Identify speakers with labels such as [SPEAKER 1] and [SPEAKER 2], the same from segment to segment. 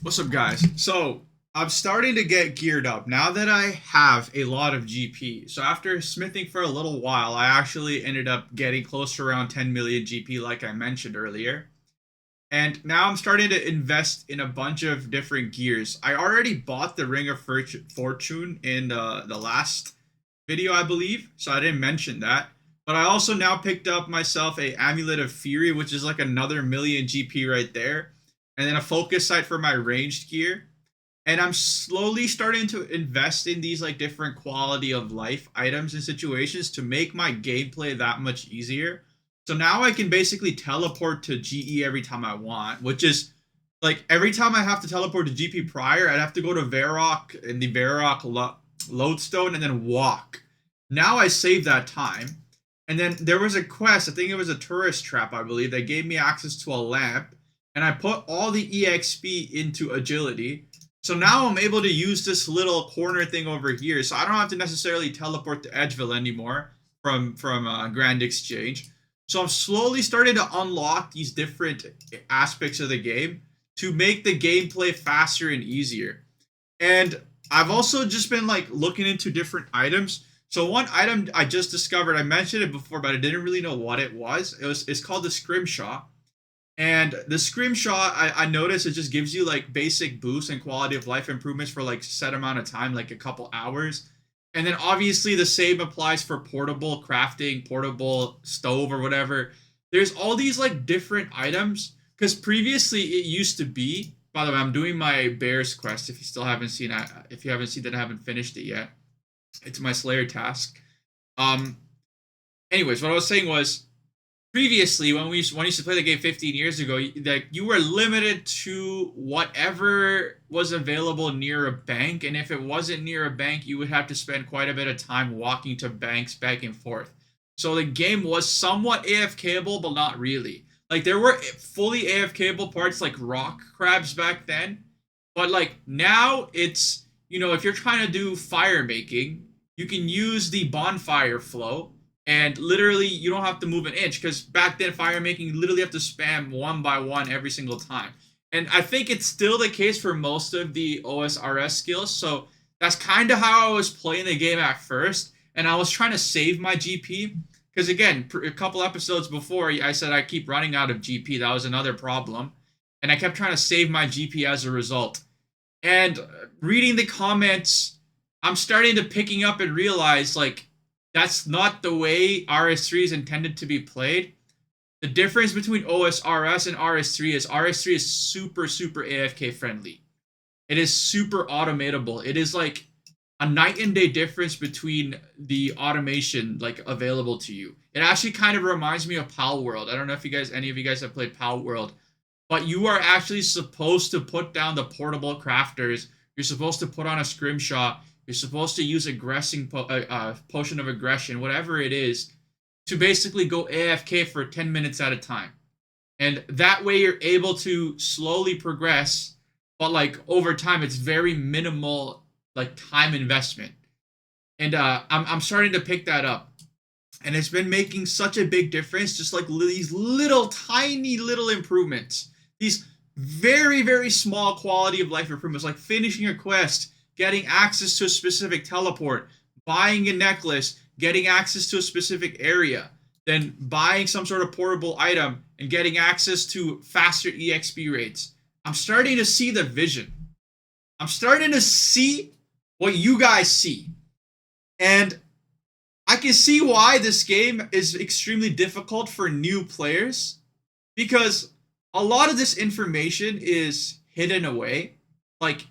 [SPEAKER 1] What's up, guys? So I'm starting to get geared up now that I have a lot of GP. So after smithing for a little while, I actually ended up getting close to around 10 million GP, like I mentioned earlier. And now I'm starting to invest in a bunch of different gears. I already bought the Ring of Fortune in the last video, I believe, so I didn't mention that. But I also now picked up myself a Amulet of Fury, which is like another million GP right there, and then a focus sight for my ranged gear. And I'm slowly starting to invest in these like different quality of life items and situations to make my gameplay that much easier. So now I can basically teleport to GE every time I want, which is like every time I have to teleport to GP prior, I'd have to go to Varrock in the Varrock lodestone and then walk. Now I save that time. And then there was a quest, I think it was a tourist trap, I believe, that gave me access to a lamp. And I put all the EXP into agility. So now I'm able to use this little corner thing over here. So I don't have to necessarily teleport to Edgeville anymore from Grand Exchange. So I'm slowly starting to unlock these different aspects of the game to make the gameplay faster and easier. And I've also just been like looking into different items. So one item I just discovered, I mentioned it before, but I didn't really know what it was. It's called the scrimshaw. And the scrimshaw, I noticed it just gives you like basic boosts and quality of life improvements for like set amount of time, like a couple hours. And then obviously the same applies for portable crafting, portable stove or whatever. There's all these like different items because previously it used to be. By the way, I'm doing my bears quest. If you still haven't seen it, if you haven't seen that, I haven't finished it yet. It's my Slayer task. Um. Anyways, what I was saying was previously when we used to play the game 15 years ago, that you were limited to whatever was available near a bank, and if it wasn't near a bank, you would have to spend quite a bit of time walking to banks back and forth. So the game was somewhat AFKable, but not really. Like there were fully AFKable parts like rock crabs back then, but like now it's, if you're trying to do fire making, you can use the bonfire flow and literally you don't have to move an inch because back then fire making you literally have to spam one by one every single time. And I think it's still the case for most of the OSRS skills. So that's kind of how I was playing the game at first, and I was trying to save my GP because again, a couple episodes before I said I keep running out of GP. That was another problem, and I kept trying to save my GP as a result. And reading the comments, I'm starting to picking up and realize like that's not the way RS3 is intended to be played. The difference between OSRS and RS3 is RS3 is super, super AFK friendly. It is super automatable. It is like a night and day difference between the automation like available to you. It actually kind of reminds me of Pal World. I don't know if any of you guys have played Pal World, but you are actually supposed to put down the portable crafters. You're supposed to put on a scrimshaw. You're supposed to use potion of aggression, whatever it is, to basically go AFK for 10 minutes at a time. And that way you're able to slowly progress, but like over time it's very minimal like time investment. And I'm starting to pick that up. And it's been making such a big difference, just like these little tiny little improvements. These very, very small quality of life improvements, like finishing a quest, getting access to a specific teleport, buying a necklace, getting access to a specific area, then buying some sort of portable item and getting access to faster EXP rates. I'm starting to see the vision. I'm starting to see what you guys see. And I can see why this game is extremely difficult for new players because a lot of this information is hidden away. Like,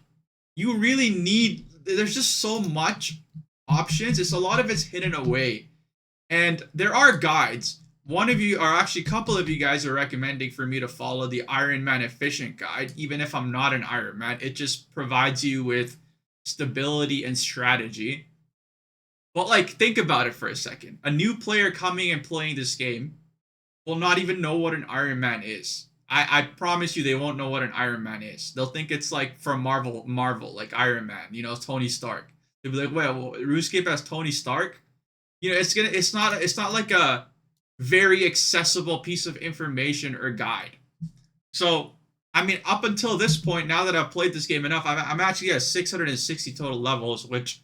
[SPEAKER 1] you really need, there's just so much options. A lot of it's hidden away. And there are guides. One of you, or actually a couple of you guys are recommending for me to follow the Iron Man Efficient guide, even if I'm not an Iron Man. It just provides you with stability and strategy. But like, think about it for a second. A new player coming and playing this game will not even know what an Iron Man is. I promise you they won't know what an Iron Man is. They'll think it's like from Marvel, like Iron Man, Tony Stark. They'll be like, well, RuneScape has Tony Stark? It's not like a very accessible piece of information or guide. So I mean, up until this point, now that I've played this game enough, I'm actually at 660 total levels, which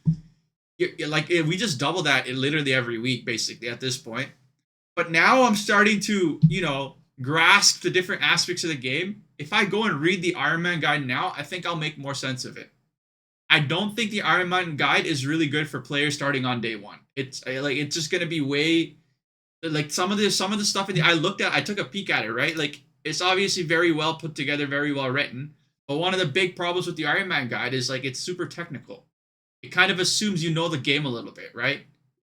[SPEAKER 1] like we just double that literally every week, basically at this point. But now I'm starting to, grasp the different aspects of the game. If I go and read the Iron Man guide now, I think I'll make more sense of it. I don't think the Iron Man guide is really good for players starting on day one. It's just gonna be way like some of the stuff I took a peek at it, right? Like it's obviously very well put together, very well written. But one of the big problems with the Iron Man guide is like it's super technical. It kind of assumes you know the game a little bit, right?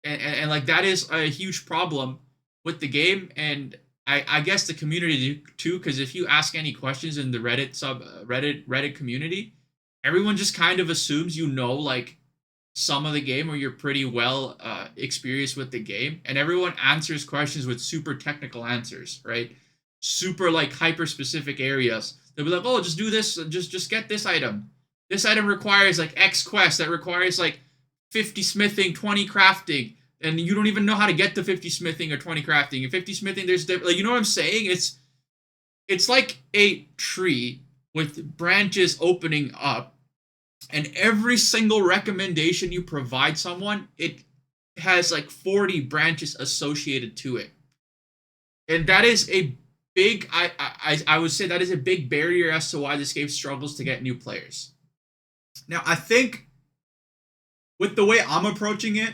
[SPEAKER 1] And like that is a huge problem with the game, and I guess the community too. Because if you ask any questions in the Reddit community, everyone just kind of assumes you know like some of the game or you're pretty well experienced with the game, and everyone answers questions with super technical answers, right? Super like hyper specific areas. They'll be like, oh, just do this, just get this item. This item requires like X quest that requires like 50 smithing, 20 crafting, and you don't even know how to get to 50 smithing or 20 crafting. And 50 smithing, there's like, you know what I'm saying? It's like a tree with branches opening up, and every single recommendation you provide someone, it has like 40 branches associated to it. And that is a big I would say that is a big barrier as to why this game struggles to get new players. Now, I think with the way I'm approaching it,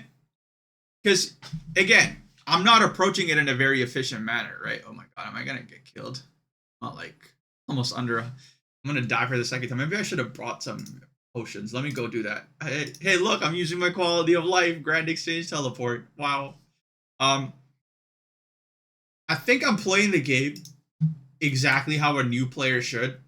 [SPEAKER 1] because again, I'm not approaching it in a very efficient manner, right? Oh my god, am I gonna get killed? Not like almost under. I'm gonna die for the second time. Maybe I should have brought some potions. Let me go do that. Hey, look, I'm using my quality of life grand exchange teleport. Wow. I think I'm playing the game exactly how a new player should.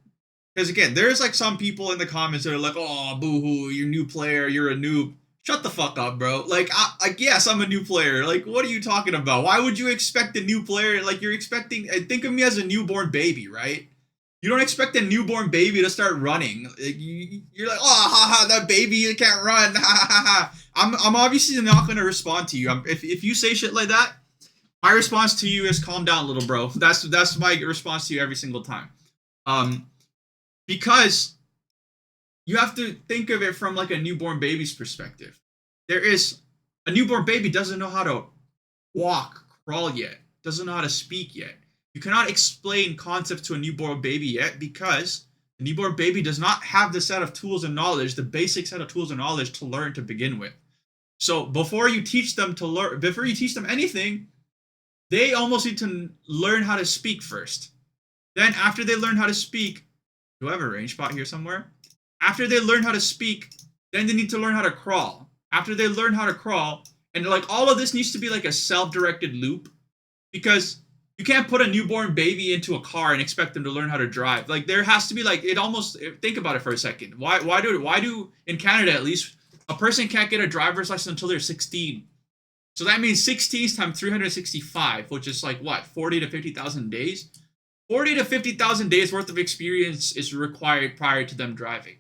[SPEAKER 1] Because again, there's like some people in the comments that are like, "Oh, boo-hoo, you're a new player, you're a noob." Shut the fuck up, bro. Like, yes, I'm a new player. Like, what are you talking about? Why would you expect a new player? Like, you're expecting. Think of me as a newborn baby, right? You don't expect a newborn baby to start running. Like, you're like, oh, ha ha, that baby can't run. Ha ha ha. I'm obviously not gonna respond to you. If you say shit like that, my response to you is calm down, little bro. That's my response to you every single time. Because you have to think of it from like a newborn baby's perspective. There is a newborn baby doesn't know how to walk, crawl yet, doesn't know how to speak yet. You cannot explain concepts to a newborn baby yet because the newborn baby does not have the set of tools and knowledge, the basic set of tools and knowledge to learn to begin with. So before you teach them anything, they almost need to learn how to speak first. Then after they learn how to speak, do I have a range spot here somewhere? After they learn how to speak, then they need to learn how to crawl. After they learn how to crawl, and like all of this needs to be like a self-directed loop, because you can't put a newborn baby into a car and expect them to learn how to drive. Like there has to be like it almost think about it for a second. Why do in Canada at least a person can't get a driver's license until they're 16? So that means 16 times 365, which is like what, 40 to 50,000 days? 40 to 50,000 days worth of experience is required prior to them driving.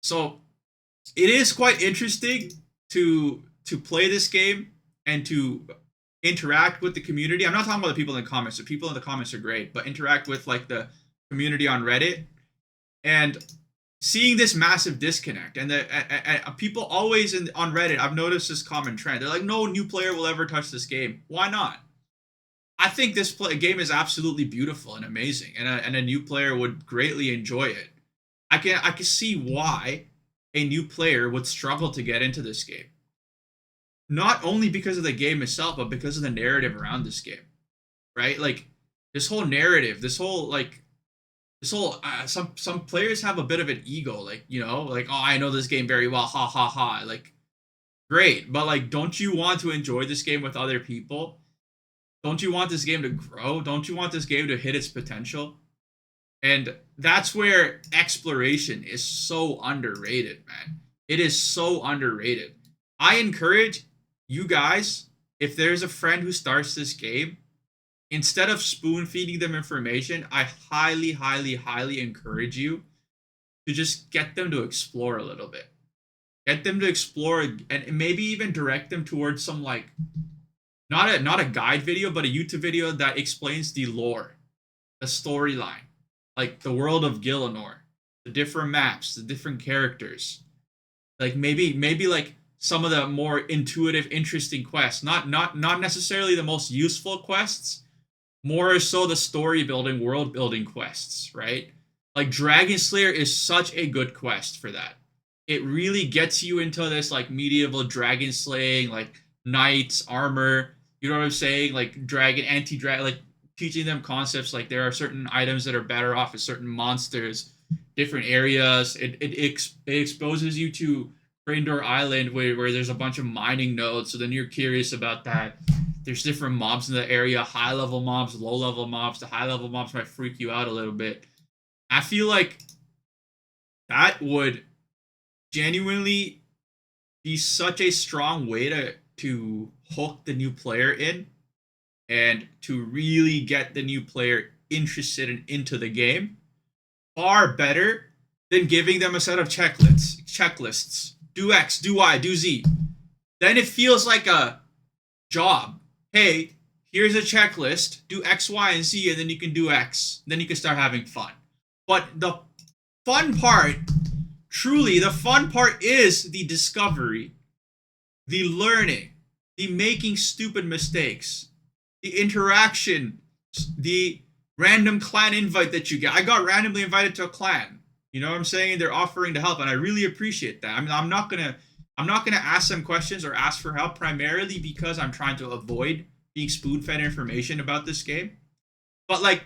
[SPEAKER 1] So it is quite interesting to play this game and to interact with the community. I'm not talking about the people in the comments. The people in the comments are great, but interact with like the community on Reddit and seeing this massive disconnect. And the people always on Reddit, I've noticed this common trend. They're like, no new player will ever touch this game. Why not? I think this game is absolutely beautiful and amazing, and a new player would greatly enjoy it. I can see why a new player would struggle to get into this game. Not only because of the game itself, but because of the narrative around this game, right? Like this whole narrative, some players have a bit of an ego, like like, oh, I know this game very well, ha ha ha. Like, great, but like, don't you want to enjoy this game with other people? Don't you want this game to grow? Don't you want this game to hit its potential? And that's where exploration is so underrated, man. It is so underrated. I encourage you guys, if there's a friend who starts this game, instead of spoon feeding them information, I highly, highly, highly encourage you to just get them to explore a little bit. Get them to explore and maybe even direct them towards some like not a guide video, but a YouTube video that explains the lore, the storyline like the world of Gielinor, the different maps, the different characters. Like maybe like some of the more intuitive, interesting quests. Not necessarily the most useful quests, more so the story building, world building quests, right? Like Dragon Slayer is such a good quest for that. It really gets you into this like medieval dragon slaying, like knights, armor, you know what I'm saying? Like dragon, anti-dragon, like teaching them concepts like there are certain items that are better off with certain monsters, different areas. It exposes you to Grindor Island where there's a bunch of mining nodes, so then you're curious about that. There's different mobs in the area, high level mobs, low level mobs. The high level mobs might freak you out a little bit. I feel like that would genuinely be such a strong way to hook the new player in and to really get the new player interested and into the game. Far better than giving them a set of checklists. Do X, do Y, do Z. Then it feels like a job. Hey, here's a checklist. Do X, Y, and Z, and then you can do X. Then you can start having fun. But the fun part, truly, the fun part is the discovery, the learning, the making stupid mistakes, the interaction, the random clan invite that you get. I got randomly invited to a clan. You know what I'm saying? They're offering to help, and I really appreciate that. I mean, I'm not gonna ask them questions or ask for help primarily because I'm trying to avoid being spoon-fed information about this game. But like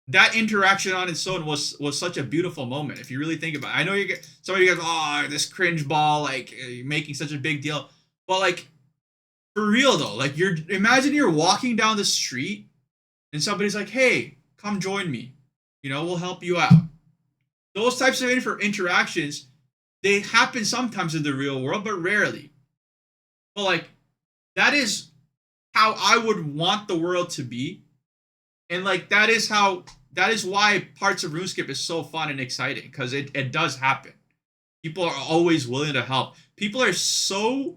[SPEAKER 1] that interaction on its own was such a beautiful moment. If you really think about it, I know you get some of you guys, oh, this cringe ball, like you're making such a big deal, but like for real though, like imagine you're walking down the street and somebody's like, hey, come join me. You know, we'll help you out. Those types of interactions, they happen sometimes in the real world, but rarely. But like, that is how I would want the world to be. And like, that is why parts of RuneScape is so fun and exciting, because it does happen. People are always willing to help. People are so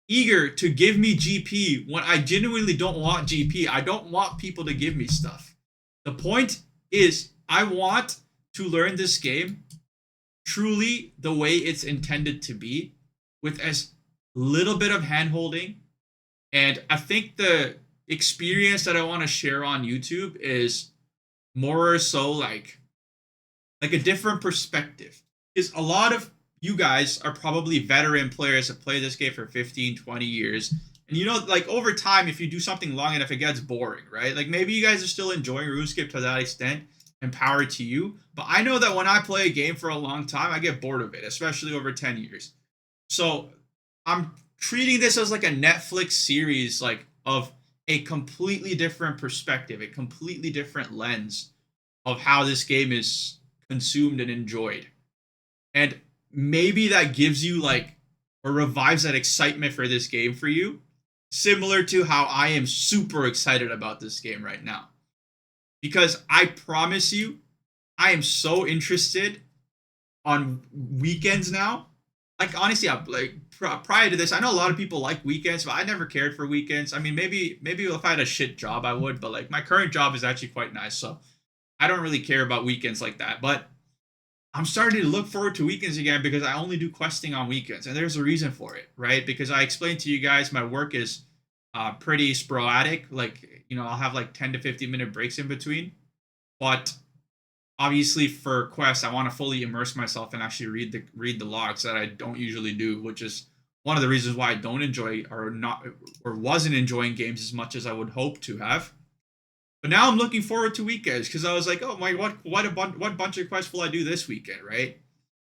[SPEAKER 1] eager to give me GP when I genuinely don't want GP. I don't want people to give me stuff. The point is, I want to learn this game truly the way it's intended to be, with as little bit of hand-holding. And I think the experience that I want to share on YouTube is more so like a different perspective. Because a lot of you guys are probably veteran players that play this game for 15, 20 years. And you know, like over time, if you do something long enough, it gets boring, right? Like maybe you guys are still enjoying RuneScape to that extent, and power to you. But I know that when I play a game for a long time, I get bored of it, especially over 10 years. So I'm treating this as like a Netflix series, like of a completely different perspective, a completely different lens of how this game is consumed and enjoyed. And maybe that gives you like, or revives that excitement for this game for you, similar to how I am super excited about this game right now. Because I promise you, I am so interested on weekends now. Like honestly, like prior to this, I know a lot of people like weekends, but I never cared for weekends. I mean, maybe if I had a shit job, I would. But like my current job is actually quite nice, so I don't really care about weekends like that. But I'm starting to look forward to weekends again because I only do questing on weekends, and there's a reason for it, right? Because I explained to you guys my work is pretty sporadic. Like, you know, I'll have like 10 to 15-minute breaks in between. But obviously for quests, I want to fully immerse myself and actually read the logs that I don't usually do, which is one of the reasons why I don't enjoy or wasn't enjoying games as much as I would hope to have. But now I'm looking forward to weekends because I was like, oh my, what bunch of quests will I do this weekend, right?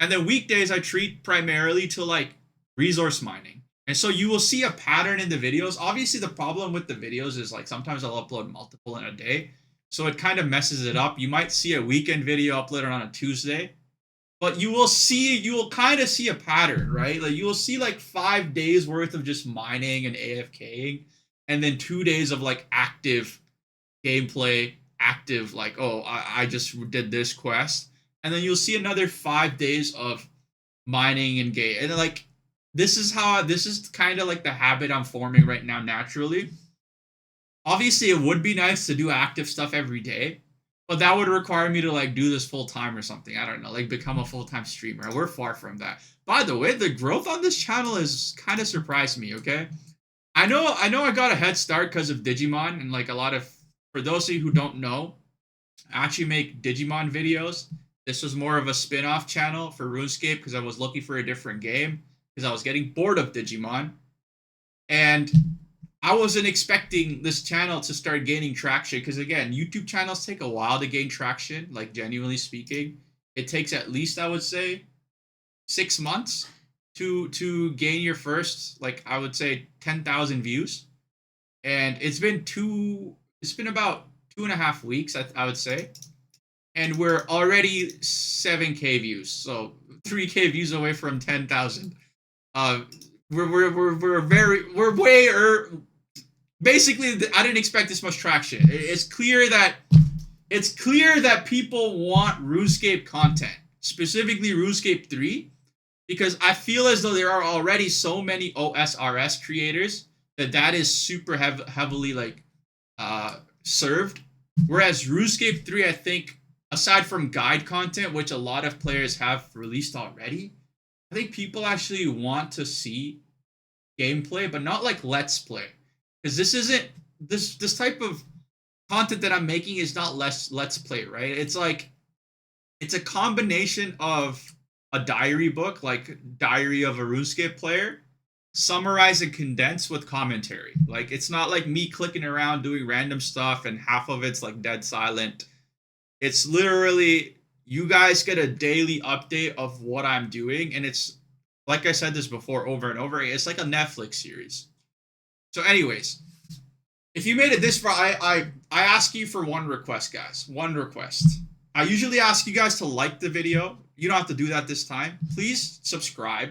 [SPEAKER 1] And then weekdays I treat primarily to like resource mining. And so you will see a pattern in the videos. Obviously, the problem with the videos is like sometimes I'll upload multiple in a day. So it kind of messes it up. You might see a weekend video uploaded on a Tuesday, but you will kind of see a pattern, right? Like you will see like 5 days worth of just mining and AFKing, and then 2 days of like active gameplay, active like, oh, I just did this quest. And then you'll see another 5 days of mining and game. And like, this is kind of like the habit I'm forming right now naturally. Obviously, it would be nice to do active stuff every day, But that would require me to like do this full time or something. I don't know, like become a full-time streamer. We're far from that. By the way, the growth on this channel is kind of surprised me, okay? I got a head start because of Digimon and like a lot of, for those of you who don't know, I actually make Digimon videos. This was more of a spin-off channel for RuneScape because I was looking for a different game because I was getting bored of Digimon. And I wasn't expecting this channel to start gaining traction because again, YouTube channels take a while to gain traction, like genuinely speaking. It takes at least, I would say, 6 months to gain your first, like I would say, 10,000 views. And it's been about 2.5 weeks, I would say. And we're already 7K views. So 3K views away from 10,000. Uh, we're way basically I didn't expect this much traction. It's clear that people want RuneScape content, specifically RuneScape 3, because I feel as though there are already so many OSRS creators that is super heavily like served. Whereas RuneScape 3, I think, aside from guide content, which a lot of players have released already, I think people actually want to see gameplay, but not like let's play. Because this isn't this type of content that I'm making is not let's play, right? It's like it's a combination of a diary book, like Diary of a RuneScape player, summarized and condensed with commentary. Like it's not like me clicking around doing random stuff and half of it's like dead silent. It's literally you guys get a daily update of what I'm doing, and it's like I said this before over and over. It's like a Netflix series. So, anyways, if you made it this far, I ask you for one request, guys. One request. I usually ask you guys to like the video. You don't have to do that this time. Please subscribe.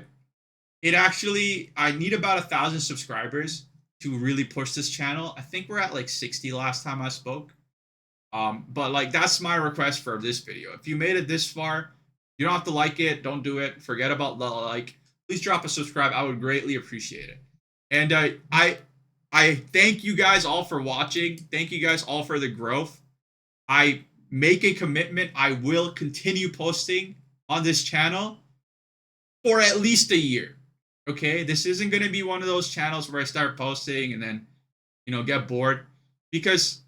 [SPEAKER 1] I need about 1,000 subscribers to really push this channel. I think we're at like 60 last time I spoke. But like that's my request for this video. If you made it this far, you don't have to like it. Don't do it. Forget about the like. Please drop a subscribe. I would greatly appreciate it. And I thank you guys all for watching. Thank you guys all for the growth. I make a commitment. I will continue posting on this channel for at least a year. Okay, this isn't going to be one of those channels where I start posting and then, get bored, because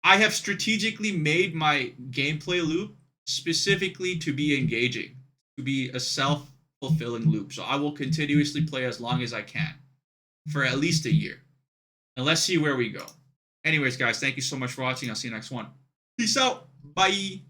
[SPEAKER 1] I have strategically made my gameplay loop specifically to be engaging, to be a self-fulfilling loop. So I will continuously play as long as I can for at least a year. And let's see where we go. Anyways, guys, thank you so much for watching. I'll see you next one. Peace out. Bye.